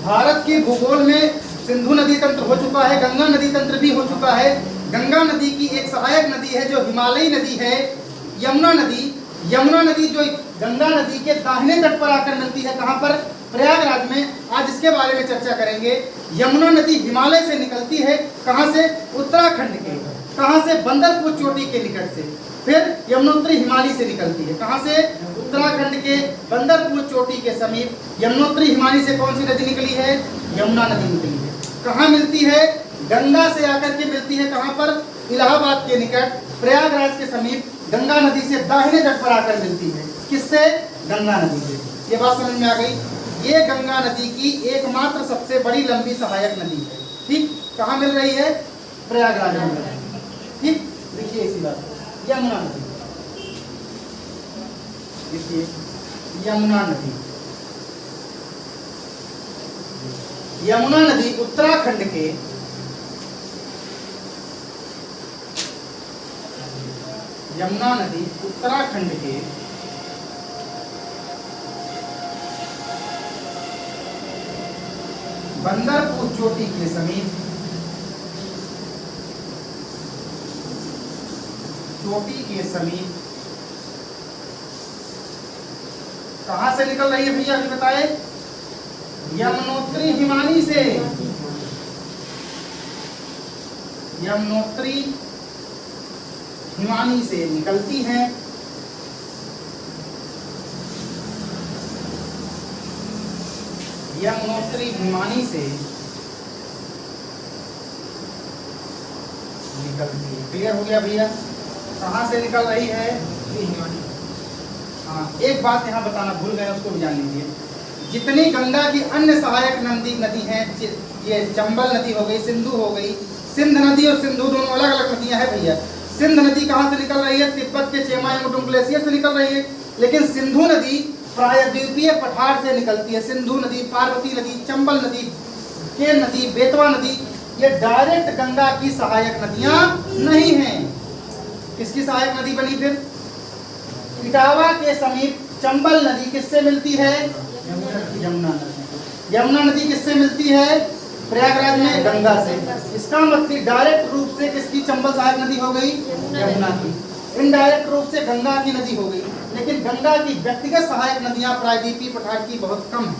भारत के भूगोल में सिंधु नदी तंत्र हो चुका है, गंगा नदी तंत्र भी हो चुका है। गंगा नदी की एक सहायक नदी है जो हिमालयी नदी है, यमुना नदी। यमुना नदी जो गंगा नदी के दाहिने तट पर आकर मिलती है, कहाँ पर? प्रयागराज में। आज इसके बारे में चर्चा करेंगे। यमुना नदी हिमालय से निकलती है, कहाँ से? उत्तराखंड के। कहाँ से? बंदरपुर चोटी के निकट से। फिर यमुनोत्री हिमालय से निकलती है, कहाँ से? उत्तराखंड के बंदरपुर चोटी के समीप। यमुनोत्री हिमालय से कौन सी नदी निकली है? यमुना नदी निकली है। कहाँ मिलती है? गंगा से आकर के मिलती है, कहाँ पर? इलाहाबाद के निकट, प्रयागराज के समीप। गंगा नदी से दाहिने तट पर आकर मिलती है। किससे? गंगा नदी से। ये बात समझ में आ गई? ये गंगा नदी की एकमात्र सबसे बड़ी लंबी सहायक नदी है। ठीक, कहाँ मिल रही है? प्रयागराज में मिल रही है। ठीक, देखिए इसी बात। यमुना नदी, देखिए यमुना नदी। यमुना नदी उत्तराखंड के यमुना नदी उत्तराखंड के बंदरपुर चोटी के समीप, चोटी के समीप कहां से निकल रही है भैया? अभी बताए। यमुनोत्री हिमानी से। यमुनोत्री हिमानी से निकलती है। यमुनोत्री हिमानी से निकलती है। क्लियर हो गया भैया? कहाँ से निकल रही है? हिमानी। हाँ, एक बात यहाँ बताना भूल गए, उसको भी जान लीजिए। जितनी गंगा की अन्य सहायक नदी हैं, ये चंबल नदी हो गई, सिंधु हो गई। सिंध नदी और सिंधु दोनों अलग अलग नदियां हैं भैया। सिंध नदी कहाँ से निकल रही है? तिब्बत के चेमायुंगटुंग ग्लेशियर से निकल रही है। लेकिन सिंधु नदी प्रायद्वीपीय पठार से निकलती है। सिंधु नदी, पार्वती नदी, चंबल नदी, केन नदी, बेतवा नदी, ये डायरेक्ट गंगा की सहायक नदियां नहीं हैं। किसकी सहायक नदी बनी फिर? इटावा के समीप चंबल नदी किससे मिलती है? यमुना नदी। यमुना नदी किससे मिलती है? प्रयागराज में गंगा से। इसका मतलब डायरेक्ट रूप से किसकी चंबल सहायक नदी हो गई? यमुना की। इनडायरेक्ट रूप से गंगा की नदी हो गई। लेकिन गंगा की व्यक्तिगत सहायक नदियां प्रायद्वीपीय पठार की बहुत कम है।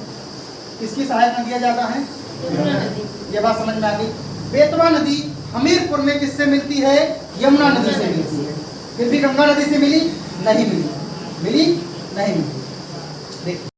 किसकी सहायक नदियां ज्यादा हैं? यमुना नदी। ये बात समझ में आ गई? बेतवा नदी हमीरपुर में किससे मिलती है? यमुना नदी से मिलती है। फिर भी गंगा नदी से मिली? नहीं मिली। मिली? नहीं मिली। देखिए।